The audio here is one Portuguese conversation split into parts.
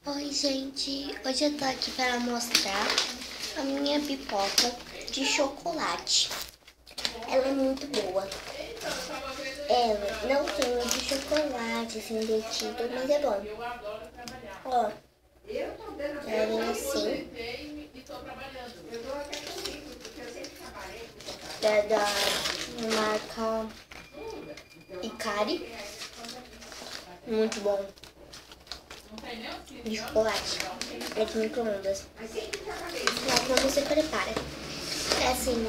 Oi, gente. Hoje eu tô aqui para mostrar a minha pipoca de chocolate. Ela é muito boa. Ela não tem de chocolate assim derretido, mas é bom. Ó, ela vem assim. É da marca Icari. Muito bom. De chocolate. É de micro-ondas. Como você prepara? É assim,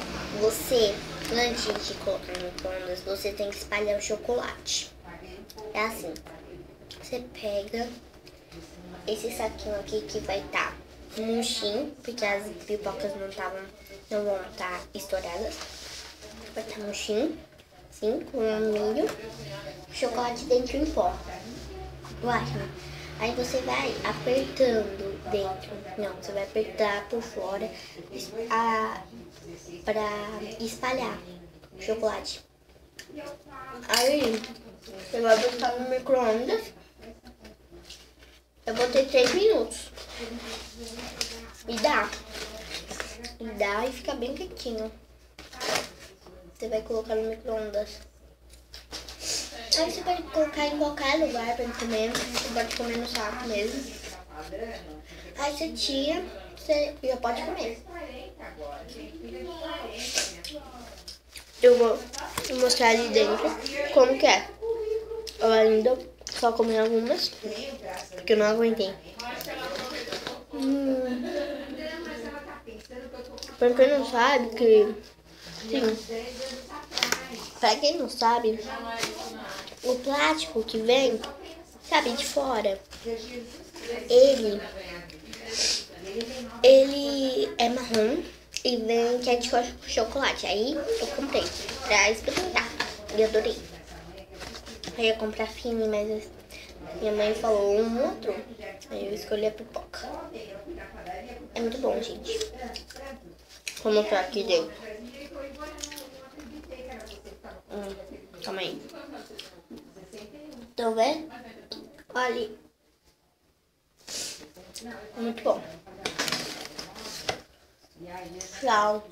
antes de colocar no micro-ondas, você tem que espalhar o chocolate. É assim, você pega esse saquinho aqui que vai estar murchinho, porque as pipocas não vão estar estouradas. Vai estar murchinho, assim, com milho, chocolate dentro em pó. Aí você vai apertando dentro. Não, você vai apertar por fora para espalhar o chocolate. Aí você vai botar no micro-ondas. Eu botei 3 minutos. E dá e fica bem quentinho. Você vai colocar no micro-ondas. Aí você pode colocar em qualquer lugar pra comer. Você pode comer no saco mesmo. Aí você tira, você já pode comer. Eu vou mostrar ali dentro como que é. Eu ainda só comi algumas, porque eu não aguentei. Pra quem não sabe pra quem não sabe, o plástico que vem, sabe, de fora, ele é marrom e vem que é de chocolate. Aí eu comprei pra experimentar e adorei. Aí eu ia comprar fine, mas minha mãe falou um outro, aí eu escolhi a pipoca. É muito bom, gente. Vou mostrar aqui dentro. Calma aí. Estão vendo? Olha. Muito bom. Tchau.